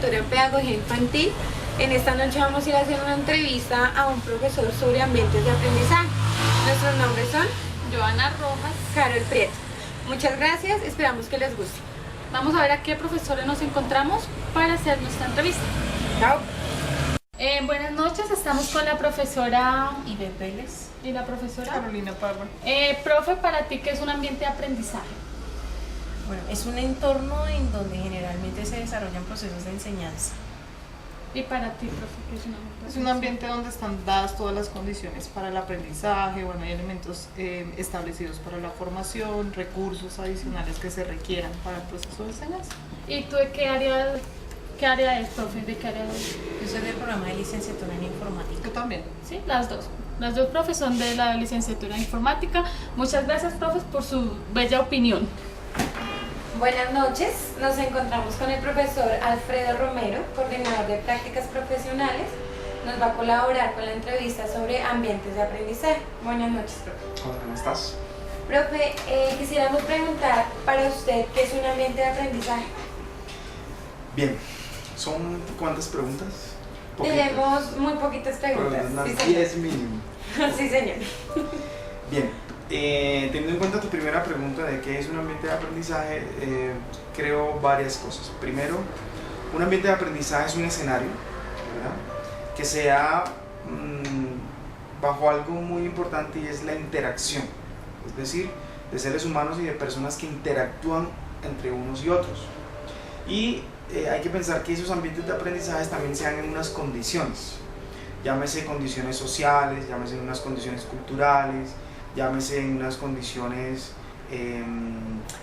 licenciatura en Pedagogía Infantil. En esta noche vamos a ir a hacer una entrevista a un profesor sobre ambientes de aprendizaje. Nuestros nombres son Joana Rojas, Carol Prieto. Muchas gracias, esperamos que les guste. Vamos a ver a qué profesores nos encontramos para hacer nuestra entrevista. Chao. Buenas noches, estamos con la profesora Ivette Vélez y la profesora Carolina Parra. Profe, para ti, ¿qué es un ambiente de aprendizaje? Bueno, es un entorno en donde generalmente se desarrollan procesos de enseñanza. Y para ti, profe, ¿qué es un ambiente? Es un ambiente donde están dadas todas las condiciones para el aprendizaje, bueno, hay elementos establecidos para la formación, recursos adicionales que se requieran para el proceso de enseñanza. ¿Y tú de qué área es, profe? ¿De qué área es? Yo soy del programa de licenciatura en informática. Yo también. Sí, las dos. Las dos profes son de la licenciatura en informática. Muchas gracias, profes, por su bella opinión. Buenas noches, nos encontramos con el profesor Alfredo Romero, coordinador de prácticas profesionales. Nos va a colaborar con la entrevista sobre ambientes de aprendizaje. Buenas noches, profe. Hola, ¿cómo estás? Profe, quisiéramos preguntar para usted qué es un ambiente de aprendizaje. Bien, ¿son cuántas preguntas? Poquitas. Tenemos muy poquitas preguntas. Unas Sí, señor. 10 mínimo. Sí, señor. Bien, teniendo en cuenta tu primera pregunta de qué es un ambiente de aprendizaje, creo varias cosas. Primero, un ambiente de aprendizaje es un escenario, ¿verdad?, que se da bajo algo muy importante, y es la interacción, es decir, de seres humanos y de personas que interactúan entre unos y otros. Y hay que pensar que esos ambientes de aprendizaje también se dan en unas condiciones, llámese condiciones sociales, llámese en unas condiciones culturales, llámese en unas condiciones,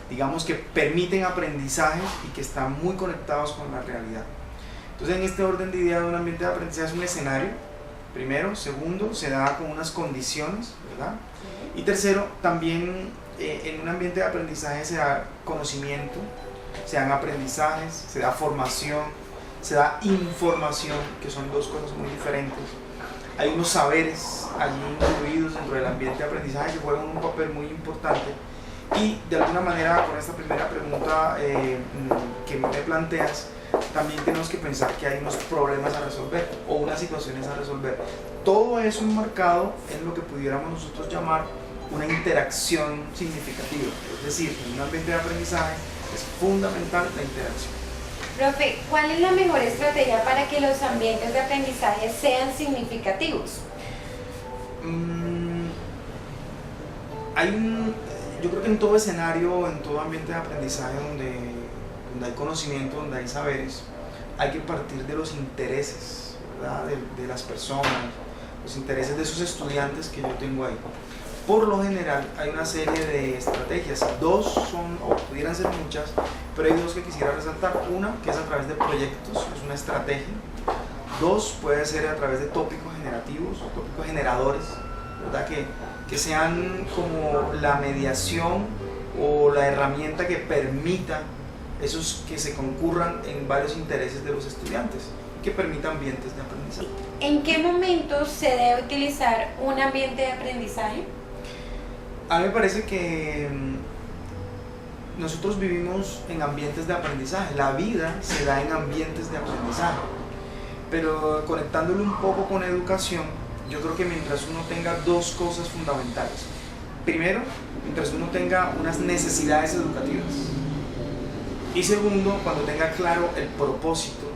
digamos, que permiten aprendizaje y que están muy conectados con la realidad. Entonces, en este orden de ideas, un ambiente de aprendizaje es un escenario, primero. Segundo, se da con unas condiciones, ¿verdad? Y tercero, también en un ambiente de aprendizaje se da conocimiento, se dan aprendizajes, se da formación, se da información, que son dos cosas muy diferentes. Hay unos saberes allí incluidos dentro del ambiente de aprendizaje que juegan un papel muy importante. Y de alguna manera, con esta primera pregunta que me planteas, también tenemos que pensar que hay unos problemas a resolver o unas situaciones a resolver. Todo eso enmarcado en lo que pudiéramos nosotros llamar una interacción significativa. Es decir, en un ambiente de aprendizaje es fundamental la interacción. Profe, ¿cuál es la mejor estrategia para que los ambientes de aprendizaje sean significativos? Yo creo que en todo escenario, en todo ambiente de aprendizaje donde hay conocimiento, donde hay saberes, hay que partir de los intereses, ¿verdad?, de las personas, los intereses de esos estudiantes que yo tengo ahí. Por lo general hay una serie de estrategias, dos son, o pudieran ser muchas, pero hay dos que quisiera resaltar. Una, que es a través de proyectos, es una estrategia. Dos, puede ser a través de tópicos generativos o tópicos generadores, ¿verdad?, que sean como la mediación o la herramienta que permita esos que se concurran en varios intereses de los estudiantes y que permita ambientes de aprendizaje. ¿En qué momento se debe utilizar un ambiente de aprendizaje? A mí me parece que nosotros vivimos en ambientes de aprendizaje, la vida se da en ambientes de aprendizaje, pero conectándolo un poco con educación, yo creo que mientras uno tenga dos cosas fundamentales. Primero, mientras uno tenga unas necesidades educativas. Y segundo, cuando tenga claro el propósito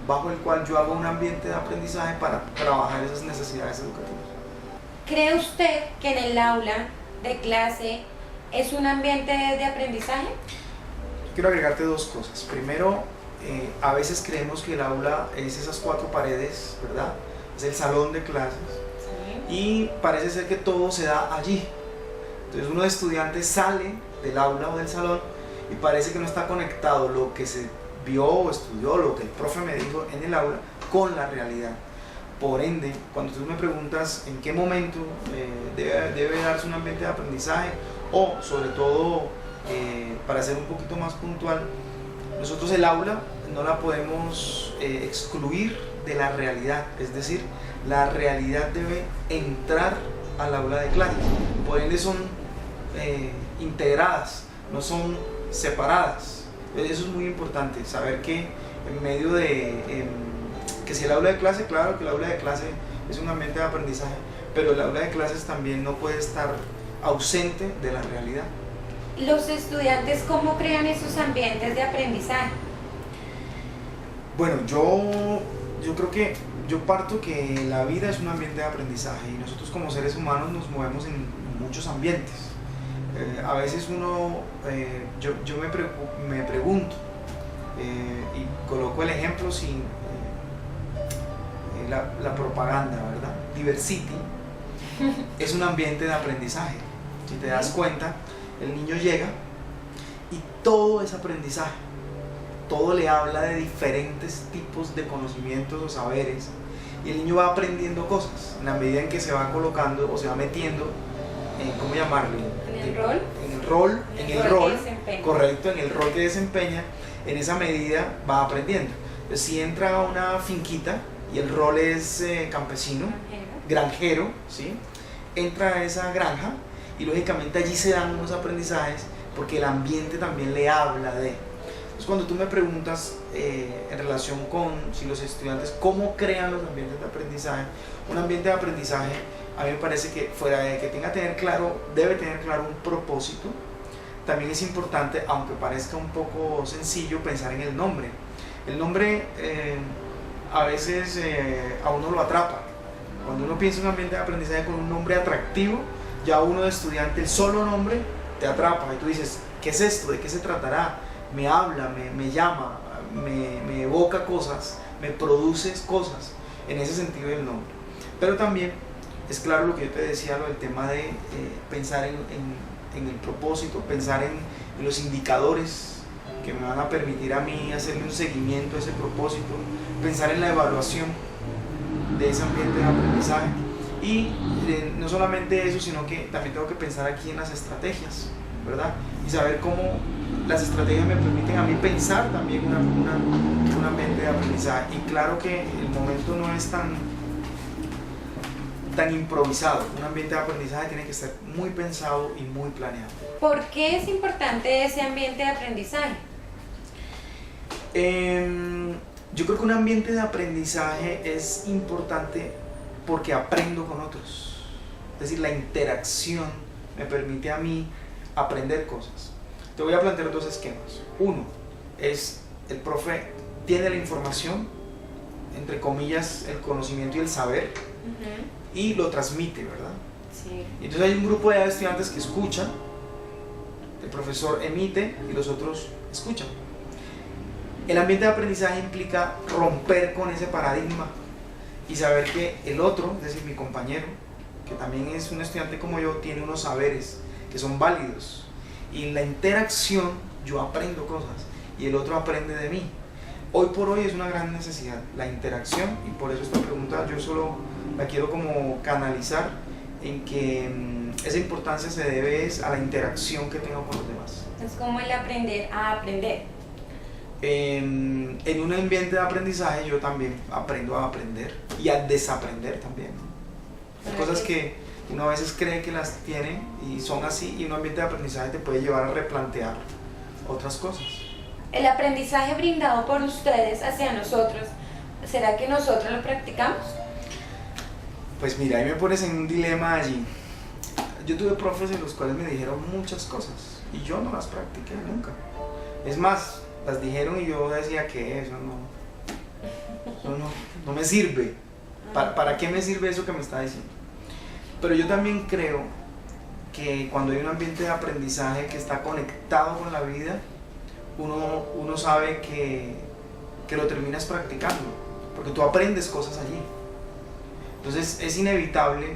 bajo el cual yo hago un ambiente de aprendizaje para trabajar esas necesidades educativas. ¿Cree usted que en el aula de clase es un ambiente de aprendizaje? Quiero agregarte dos cosas. Primero, a veces creemos que el aula es esas cuatro paredes, ¿verdad? Es el salón de clases. Sí. Y parece ser que todo se da allí. Entonces uno de estudiantes sale del aula o del salón y parece que no está conectado lo que se vio o estudió, lo que el profe me dijo en el aula, con la realidad. Por ende, cuando tú me preguntas en qué momento debe darse un ambiente de aprendizaje, o sobre todo, para ser un poquito más puntual, nosotros el aula no la podemos excluir de la realidad, es decir, la realidad debe entrar al aula de clases, por ende son integradas, no son separadas. Eso es muy importante, saber que en medio de, que si el aula de clase, claro que el aula de clase es un ambiente de aprendizaje, pero el aula de clases también no puede estar ausente de la realidad. ¿Los estudiantes cómo crean esos ambientes de aprendizaje? Bueno, yo creo que yo parto que la vida es un ambiente de aprendizaje y nosotros como seres humanos nos movemos en muchos ambientes. A veces yo me pregunto y coloco el ejemplo sin la propaganda, ¿verdad? Diversity es un ambiente de aprendizaje. Si te das cuenta, el niño llega y todo es aprendizaje. Todo le habla de diferentes tipos de conocimientos o saberes y el niño va aprendiendo cosas en la medida en que se va colocando o se va metiendo en, ¿cómo llamarlo? ¿En el rol? En el rol, que desempeña. correcto, en el rol que desempeña, en esa medida va aprendiendo. Entonces, si entra a una finquita y el rol es campesino, granjero, ¿sí? Entra a esa granja y lógicamente allí se dan unos aprendizajes porque el ambiente también le habla de. Entonces, cuando tú me preguntas en relación con si los estudiantes cómo crean los ambientes de aprendizaje, un ambiente de aprendizaje a mí me parece que fuera de que debe tener claro un propósito, también es importante, aunque parezca un poco sencillo, pensar en el nombre. El nombre a veces a uno lo atrapa. Cuando uno piensa en un ambiente de aprendizaje con un nombre atractivo, ya uno de estudiante, el solo nombre te atrapa y tú dices, ¿qué es esto? ¿De qué se tratará? Me habla, me llama, me evoca cosas, me produce cosas, en ese sentido del nombre. Pero también es claro lo que yo te decía, lo del tema de pensar en el propósito, pensar en los indicadores que me van a permitir a mí hacerle un seguimiento a ese propósito, pensar en la evaluación de ese ambiente de aprendizaje y no solamente eso, sino que también tengo que pensar aquí en las estrategias, ¿verdad? Y saber cómo las estrategias me permiten a mí pensar también un ambiente de aprendizaje. Y claro que el momento no es tan improvisado. Un ambiente de aprendizaje tiene que ser muy pensado y muy planeado. ¿Por qué es importante ese ambiente de aprendizaje? Yo creo que un ambiente de aprendizaje es importante porque aprendo con otros. Es decir, la interacción me permite a mí aprender cosas. Te voy a plantear dos esquemas. Uno es el profe tiene la información, entre comillas, el conocimiento y el saber, y lo transmite, ¿verdad? Sí. Entonces hay un grupo de estudiantes que escuchan, el profesor emite y los otros escuchan. El ambiente de aprendizaje implica romper con ese paradigma y saber que el otro, es decir, mi compañero, que también es un estudiante como yo, tiene unos saberes que son válidos. Y en la interacción yo aprendo cosas y el otro aprende de mí. Hoy por hoy es una gran necesidad la interacción y por eso esta pregunta yo solo la quiero como canalizar en que esa importancia se debe a la interacción que tengo con los demás. Es como el aprender a aprender. En un ambiente de aprendizaje yo también aprendo a aprender y a desaprender también. Hay cosas que uno a veces cree que las tiene y son así y un ambiente de aprendizaje te puede llevar a replantear otras cosas. El aprendizaje brindado por ustedes hacia nosotros, ¿será que nosotros lo practicamos? Pues mira, ahí me pones en un dilema allí. Yo tuve profes en los cuales me dijeron muchas cosas y yo no las practiqué nunca. Es más, las dijeron y yo decía que eso no me sirve. ¿Para qué me sirve eso que me está diciendo? Pero yo también creo que cuando hay un ambiente de aprendizaje que está conectado con la vida, uno sabe que lo terminas practicando, porque tú aprendes cosas allí. Entonces es inevitable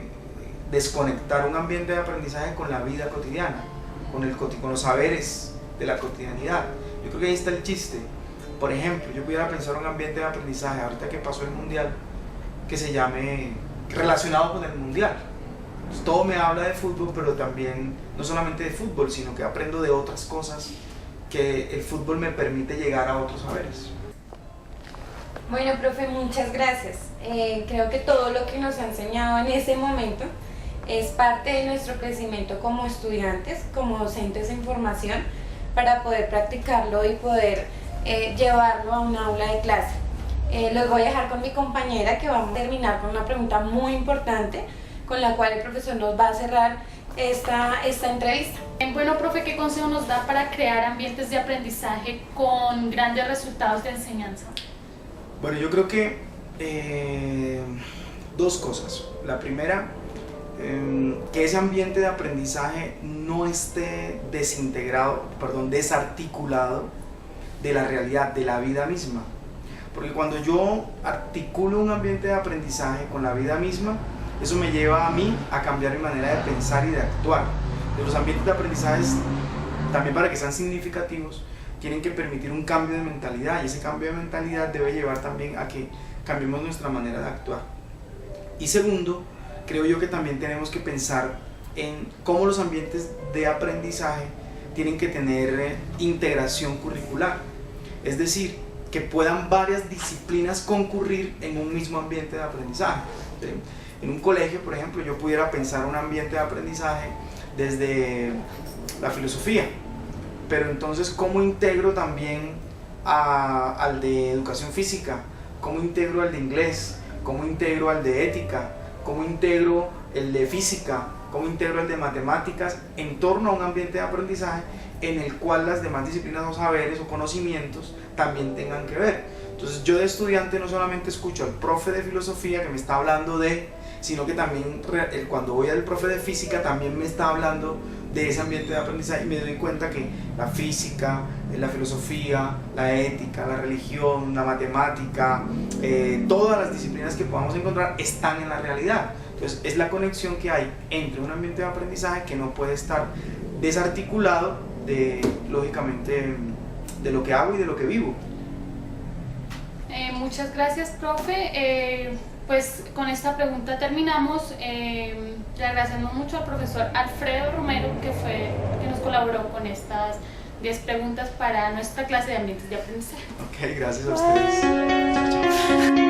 desconectar un ambiente de aprendizaje con la vida cotidiana, con los saberes de la cotidianidad. Yo creo que ahí está el chiste. Por ejemplo, yo pudiera pensar un ambiente de aprendizaje, ahorita que pasó el mundial, que se llame relacionado con el mundial. Pues todo me habla de fútbol, pero también no solamente de fútbol, sino que aprendo de otras cosas que el fútbol me permite llegar a otros saberes. Bueno, profe, muchas gracias. Creo que todo lo que nos ha enseñado en ese momento es parte de nuestro crecimiento como estudiantes, como docentes en formación, para poder practicarlo y poder llevarlo a un aula de clase. Los voy a dejar con mi compañera, que vamos a terminar con una pregunta muy importante con la cual el profesor nos va a cerrar esta entrevista. Bueno, profe, ¿qué consejo nos da para crear ambientes de aprendizaje con grandes resultados de enseñanza? Bueno, yo creo que dos cosas. La primera, que ese ambiente de aprendizaje no esté desarticulado de la realidad, de la vida misma. Porque cuando yo articulo un ambiente de aprendizaje con la vida misma, eso me lleva a mí a cambiar mi manera de pensar y de actuar. Los ambientes de aprendizaje, también para que sean significativos, tienen que permitir un cambio de mentalidad, y ese cambio de mentalidad debe llevar también a que cambiemos nuestra manera de actuar. Y segundo, creo yo que también tenemos que pensar en cómo los ambientes de aprendizaje tienen que tener integración curricular, es decir, que puedan varias disciplinas concurrir en un mismo ambiente de aprendizaje. En un colegio, por ejemplo, yo pudiera pensar un ambiente de aprendizaje desde la filosofía, pero entonces ¿cómo integro también al de educación física? ¿Cómo integro al de inglés? ¿Cómo integro al de ética? ¿Cómo integro el de física? ¿Cómo integro el de matemáticas en torno a un ambiente de aprendizaje en el cual las demás disciplinas o saberes o conocimientos también tengan que ver? Entonces yo de estudiante no solamente escucho al profe de filosofía que me está hablando sino que también cuando voy al profe de física también me está hablando de ese ambiente de aprendizaje, y me doy cuenta que la física, la filosofía, la ética, la religión, la matemática, todas las disciplinas que podamos encontrar están en la realidad. Entonces es la conexión que hay entre un ambiente de aprendizaje que no puede estar desarticulado lógicamente, de lo que hago y de lo que vivo. Muchas gracias, profe. Pues con esta pregunta terminamos. Le agradecemos mucho al profesor Alfredo Romero que nos colaboró con estas 10 preguntas para nuestra clase de ambientes de aprendizaje. Ok, gracias a ustedes. Chao, chao.